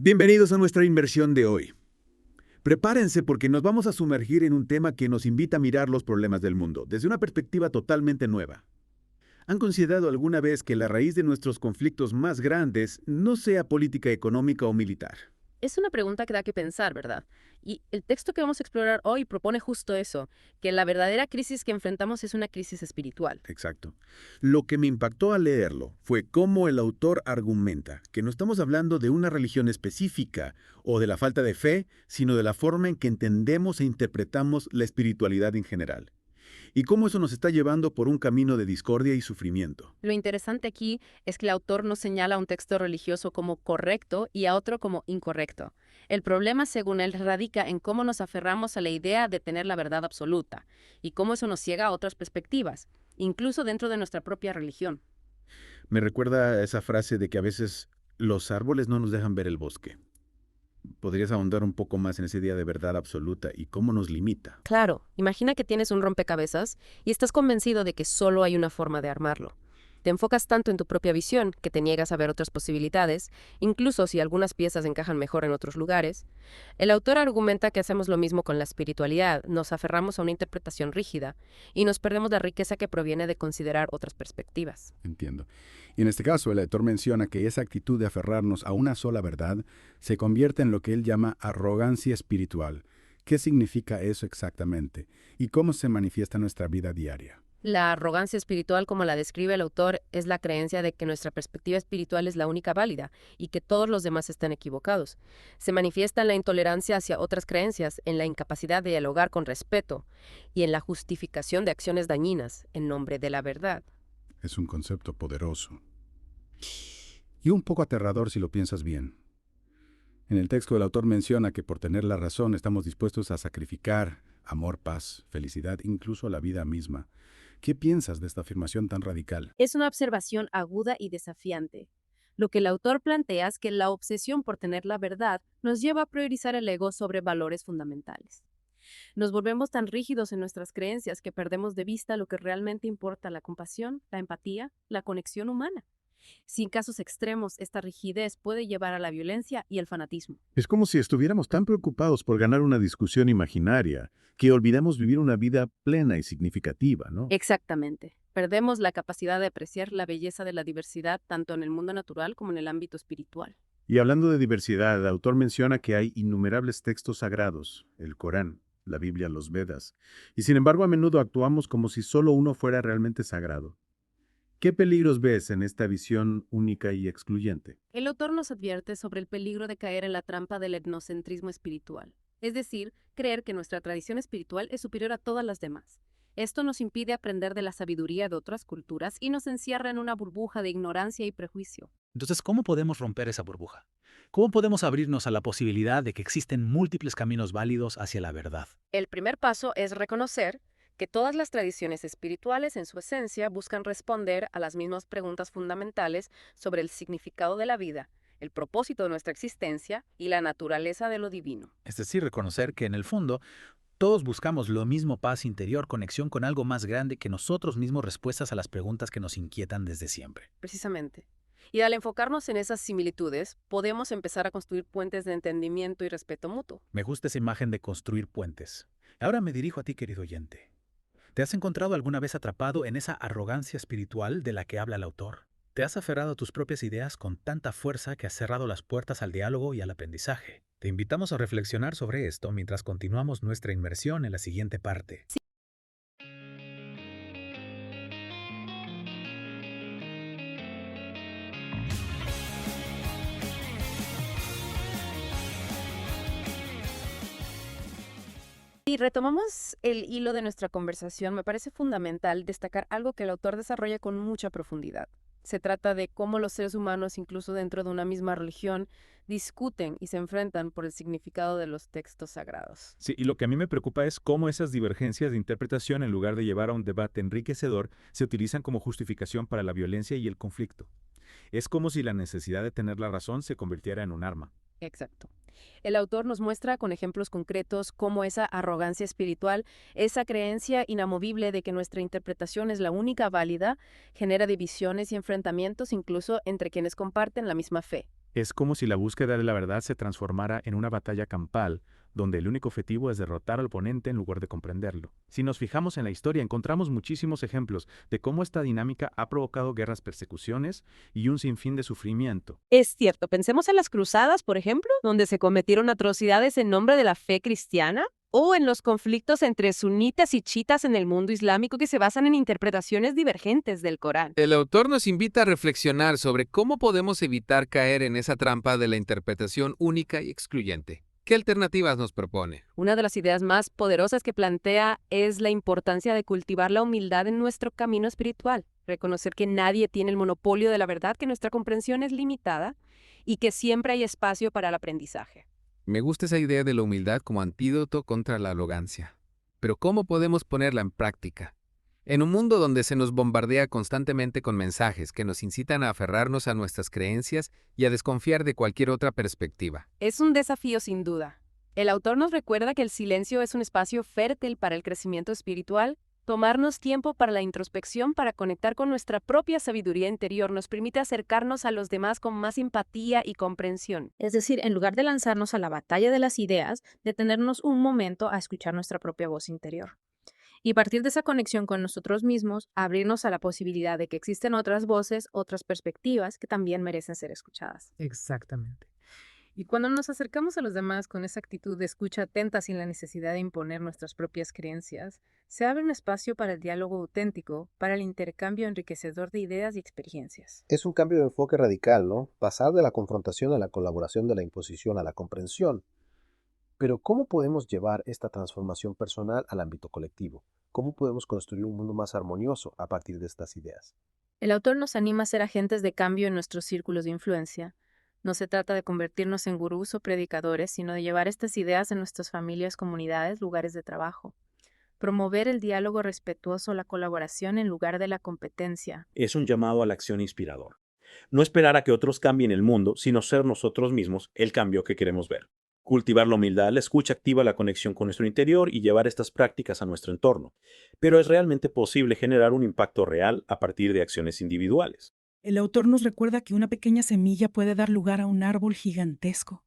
Bienvenidos a nuestra inmersión de hoy. Prepárense porque nos vamos a sumergir en un tema que nos invita a mirar los problemas del mundo desde una perspectiva totalmente nueva. ¿Han considerado alguna vez que la raíz de nuestros conflictos más grandes no sea política económica o militar? Es una pregunta que da que pensar, ¿verdad? Y el texto que vamos a explorar hoy propone justo eso, que la verdadera crisis que enfrentamos es una crisis espiritual. Exacto. Lo que me impactó al leerlo fue cómo el autor argumenta que no estamos hablando de una religión específica o de la falta de fe, sino de la forma en que entendemos e interpretamos la espiritualidad en general. Y cómo eso nos está llevando por un camino de discordia y sufrimiento. Lo interesante aquí es que el autor no señala a un texto religioso como correcto y a otro como incorrecto. El problema, según él, radica en cómo nos aferramos a la idea de tener la verdad absoluta y cómo eso nos ciega a otras perspectivas, incluso dentro de nuestra propia religión. Me recuerda a esa frase de que a veces los árboles no nos dejan ver el bosque. ¿Podrías ahondar un poco más en ese día de verdad absoluta y cómo nos limita? Claro, imagina que tienes un rompecabezas y estás convencido de que solo hay una forma de armarlo. Te enfocas tanto en tu propia visión que te niegas a ver otras posibilidades, incluso si algunas piezas encajan mejor en otros lugares. El autor argumenta que hacemos lo mismo con la espiritualidad, nos aferramos a una interpretación rígida y nos perdemos la riqueza que proviene de considerar otras perspectivas. Entiendo. Y en este caso, el autor menciona que esa actitud de aferrarnos a una sola verdad se convierte en lo que él llama arrogancia espiritual. ¿Qué significa eso exactamente? ¿Y cómo se manifiesta en nuestra vida diaria? La arrogancia espiritual, como la describe el autor, es la creencia de que nuestra perspectiva espiritual es la única válida y que todos los demás están equivocados. Se manifiesta en la intolerancia hacia otras creencias, en la incapacidad de dialogar con respeto y en la justificación de acciones dañinas en nombre de la verdad. Es un concepto poderoso. Y un poco aterrador si lo piensas bien. En el texto el autor menciona que por tener la razón estamos dispuestos a sacrificar amor, paz, felicidad, incluso la vida misma. ¿Qué piensas de esta afirmación tan radical? Es una observación aguda y desafiante. Lo que el autor plantea es que la obsesión por tener la verdad nos lleva a priorizar el ego sobre valores fundamentales. Nos volvemos tan rígidos en nuestras creencias que perdemos de vista lo que realmente importa: la compasión, la empatía, la conexión humana. Si en casos extremos, esta rigidez puede llevar a la violencia y el fanatismo. Es como si estuviéramos tan preocupados por ganar una discusión imaginaria que olvidamos vivir una vida plena y significativa, ¿no? Exactamente. Perdemos la capacidad de apreciar la belleza de la diversidad tanto en el mundo natural como en el ámbito espiritual. Y hablando de diversidad, el autor menciona que hay innumerables textos sagrados, el Corán, la Biblia, los Vedas, y sin embargo a menudo actuamos como si solo uno fuera realmente sagrado. ¿Qué peligros ves en esta visión única y excluyente? El autor nos advierte sobre el peligro de caer en la trampa del etnocentrismo espiritual, es decir, creer que nuestra tradición espiritual es superior a todas las demás. Esto nos impide aprender de la sabiduría de otras culturas y nos encierra en una burbuja de ignorancia y prejuicio. Entonces, ¿cómo podemos romper esa burbuja? ¿Cómo podemos abrirnos a la posibilidad de que existen múltiples caminos válidos hacia la verdad? El primer paso es reconocer que todas las tradiciones espirituales en su esencia buscan responder a las mismas preguntas fundamentales sobre el significado de la vida, el propósito de nuestra existencia y la naturaleza de lo divino. Es decir, reconocer que en el fondo todos buscamos lo mismo: paz interior, conexión con algo más grande que nosotros mismos, respuestas a las preguntas que nos inquietan desde siempre. Precisamente. Y al enfocarnos en esas similitudes, podemos empezar a construir puentes de entendimiento y respeto mutuo. Me gusta esa imagen de construir puentes. Ahora me dirijo a ti, querido oyente. ¿Te has encontrado alguna vez atrapado en esa arrogancia espiritual de la que habla el autor? ¿Te has aferrado a tus propias ideas con tanta fuerza que has cerrado las puertas al diálogo y al aprendizaje? Te invitamos a reflexionar sobre esto mientras continuamos nuestra inmersión en la siguiente parte. Si retomamos el hilo de nuestra conversación, me parece fundamental destacar algo que el autor desarrolla con mucha profundidad. Se trata de cómo los seres humanos, incluso dentro de una misma religión, discuten y se enfrentan por el significado de los textos sagrados. Sí, y lo que a mí me preocupa es cómo esas divergencias de interpretación, en lugar de llevar a un debate enriquecedor, se utilizan como justificación para la violencia y el conflicto. Es como si la necesidad de tener la razón se convirtiera en un arma. Exacto. El autor nos muestra con ejemplos concretos cómo esa arrogancia espiritual, esa creencia inamovible de que nuestra interpretación es la única válida, genera divisiones y enfrentamientos incluso entre quienes comparten la misma fe. Es como si la búsqueda de la verdad se transformara en una batalla campal, donde el único objetivo es derrotar al oponente en lugar de comprenderlo. Si nos fijamos en la historia, encontramos muchísimos ejemplos de cómo esta dinámica ha provocado guerras, persecuciones y un sinfín de sufrimiento. Es cierto, pensemos en las cruzadas, por ejemplo, donde se cometieron atrocidades en nombre de la fe cristiana, o en los conflictos entre sunitas y chiitas en el mundo islámico que se basan en interpretaciones divergentes del Corán. El autor nos invita a reflexionar sobre cómo podemos evitar caer en esa trampa de la interpretación única y excluyente. ¿Qué alternativas nos propone? Una de las ideas más poderosas que plantea es la importancia de cultivar la humildad en nuestro camino espiritual, reconocer que nadie tiene el monopolio de la verdad, que nuestra comprensión es limitada y que siempre hay espacio para el aprendizaje. Me gusta esa idea de la humildad como antídoto contra la arrogancia. Pero ¿cómo podemos ponerla en práctica? En un mundo donde se nos bombardea constantemente con mensajes que nos incitan a aferrarnos a nuestras creencias y a desconfiar de cualquier otra perspectiva. Es un desafío sin duda. El autor nos recuerda que el silencio es un espacio fértil para el crecimiento espiritual. Tomarnos tiempo para la introspección, para conectar con nuestra propia sabiduría interior, nos permite acercarnos a los demás con más empatía y comprensión. Es decir, en lugar de lanzarnos a la batalla de las ideas, detenernos un momento a escuchar nuestra propia voz interior. Y a partir de esa conexión con nosotros mismos, abrirnos a la posibilidad de que existen otras voces, otras perspectivas que también merecen ser escuchadas. Exactamente. Y cuando nos acercamos a los demás con esa actitud de escucha atenta sin la necesidad de imponer nuestras propias creencias, se abre un espacio para el diálogo auténtico, para el intercambio enriquecedor de ideas y experiencias. Es un cambio de enfoque radical, ¿no? Pasar de la confrontación a la colaboración, de la imposición a la comprensión. Pero ¿cómo podemos llevar esta transformación personal al ámbito colectivo? ¿Cómo podemos construir un mundo más armonioso a partir de estas ideas? El autor nos anima a ser agentes de cambio en nuestros círculos de influencia. No se trata de convertirnos en gurús o predicadores, sino de llevar estas ideas en nuestras familias, comunidades, lugares de trabajo. Promover el diálogo respetuoso, la colaboración en lugar de la competencia. Es un llamado a la acción inspirador. No esperar a que otros cambien el mundo, sino ser nosotros mismos el cambio que queremos ver. Cultivar la humildad, la escucha activa, la conexión con nuestro interior y llevar estas prácticas a nuestro entorno. Pero es realmente posible generar un impacto real a partir de acciones individuales. El autor nos recuerda que una pequeña semilla puede dar lugar a un árbol gigantesco.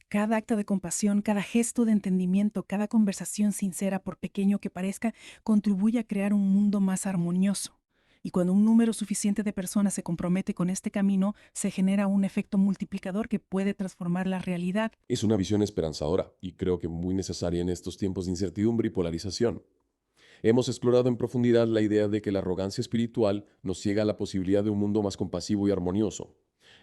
Cada acto de compasión, cada gesto de entendimiento, cada conversación sincera, por pequeño que parezca, contribuye a crear un mundo más armonioso. Y cuando un número suficiente de personas se compromete con este camino, se genera un efecto multiplicador que puede transformar la realidad. Es una visión esperanzadora y creo que muy necesaria en estos tiempos de incertidumbre y polarización. Hemos explorado en profundidad la idea de que la arrogancia espiritual nos ciega a la posibilidad de un mundo más compasivo y armonioso.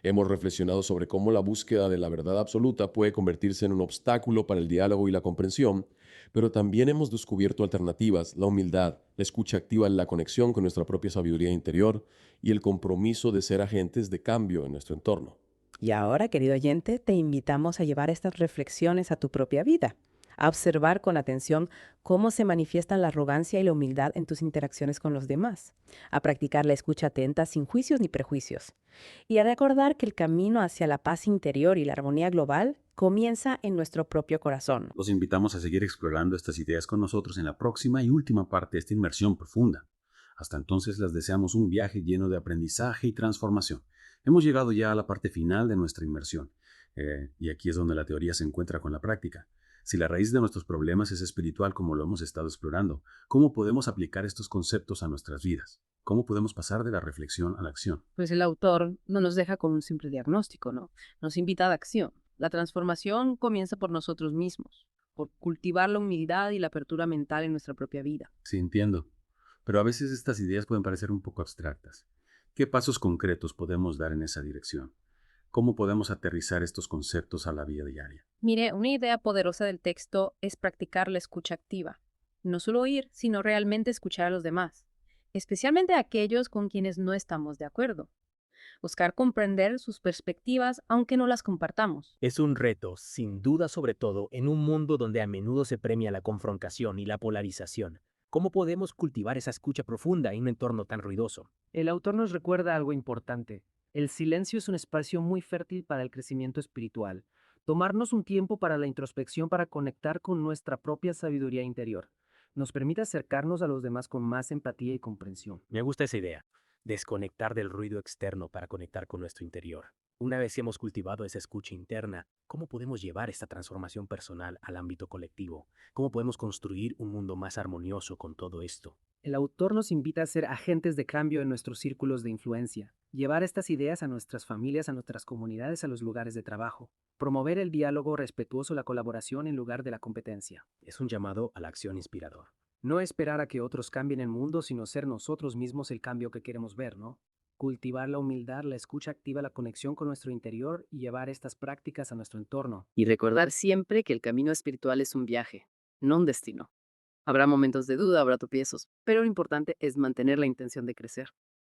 Hemos reflexionado sobre cómo la búsqueda de la verdad absoluta puede convertirse en un obstáculo para el diálogo y la comprensión, pero también hemos descubierto alternativas, la humildad, la escucha activa, la conexión con nuestra propia sabiduría interior y el compromiso de ser agentes de cambio en nuestro entorno. Y ahora, querido oyente, te invitamos a llevar estas reflexiones a tu propia vida, a observar con atención cómo se manifiestan la arrogancia y la humildad en tus interacciones con los demás, a practicar la escucha atenta sin juicios ni prejuicios, y a recordar que el camino hacia la paz interior y la armonía global comienza en nuestro propio corazón. Los invitamos a seguir explorando estas ideas con nosotros en la próxima y última parte de esta inmersión profunda. Hasta entonces les deseamos un viaje lleno de aprendizaje y transformación. Hemos llegado ya a la parte final de nuestra inmersión, y aquí es donde la teoría se encuentra con la práctica. Si la raíz de nuestros problemas es espiritual como lo hemos estado explorando, ¿cómo podemos aplicar estos conceptos a nuestras vidas? ¿Cómo podemos pasar de la reflexión a la acción? Pues el autor no nos deja con un simple diagnóstico, ¿no? Nos invita a la acción. La transformación comienza por nosotros mismos, por cultivar la humildad y la apertura mental en nuestra propia vida. Sí, entiendo. Pero a veces estas ideas pueden parecer un poco abstractas. ¿Qué pasos concretos podemos dar en esa dirección? ¿Cómo podemos aterrizar estos conceptos a la vida diaria? Mire, una idea poderosa del texto es practicar la escucha activa. No solo oír, sino realmente escuchar a los demás, especialmente a aquellos con quienes no estamos de acuerdo. Buscar comprender sus perspectivas aunque no las compartamos. Es un reto, sin duda, sobre todo en un mundo donde a menudo se premia la confrontación y la polarización. ¿Cómo podemos cultivar esa escucha profunda en un entorno tan ruidoso? El autor nos recuerda algo importante. El silencio es un espacio muy fértil para el crecimiento espiritual. Tomarnos un tiempo para la introspección, para conectar con nuestra propia sabiduría interior, nos permite acercarnos a los demás con más empatía y comprensión. Me gusta esa idea. Desconectar del ruido externo para conectar con nuestro interior. Una vez que hemos cultivado esa escucha interna, ¿cómo podemos llevar esta transformación personal al ámbito colectivo? ¿Cómo podemos construir un mundo más armonioso con todo esto? El autor nos invita a ser agentes de cambio en nuestros círculos de influencia, llevar estas ideas a nuestras familias, a nuestras comunidades, a los lugares de trabajo, promover el diálogo respetuoso, la colaboración en lugar de la competencia. Es un llamado a la acción inspirador. No esperar a que otros cambien el mundo, sino ser nosotros mismos el cambio que queremos ver, ¿no? Cultivar la humildad, la escucha activa, la conexión con nuestro interior y llevar estas prácticas a nuestro entorno. Y recordar siempre que el camino espiritual es un viaje, no un destino. Habrá momentos de duda, habrá tropiezos, pero lo importante es mantener la intención de crecer,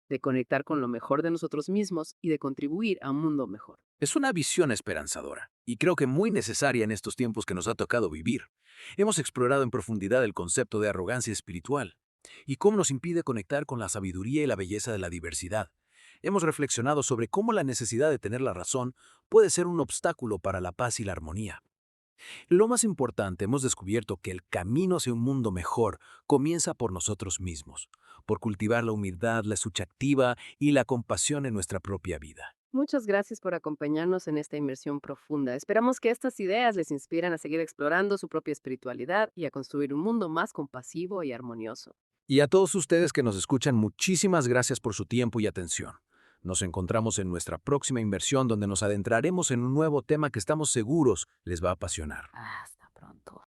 de conectar con lo mejor de nosotros mismos y de contribuir a un mundo mejor. Es una visión esperanzadora, y creo que muy necesaria en estos tiempos que nos ha tocado vivir. Hemos explorado en profundidad el concepto de arrogancia espiritual, y cómo nos impide conectar con la sabiduría y la belleza de la diversidad. Hemos reflexionado sobre cómo la necesidad de tener la razón puede ser un obstáculo para la paz y la armonía. Lo más importante, hemos descubierto que el camino hacia un mundo mejor comienza por nosotros mismos, por cultivar la humildad, la escucha activa y la compasión en nuestra propia vida. Muchas gracias por acompañarnos en esta inmersión profunda. Esperamos que estas ideas les inspiren a seguir explorando su propia espiritualidad y a construir un mundo más compasivo y armonioso. Y a todos ustedes que nos escuchan, muchísimas gracias por su tiempo y atención. Nos encontramos en nuestra próxima inmersión donde nos adentraremos en un nuevo tema que estamos seguros les va a apasionar. Hasta pronto.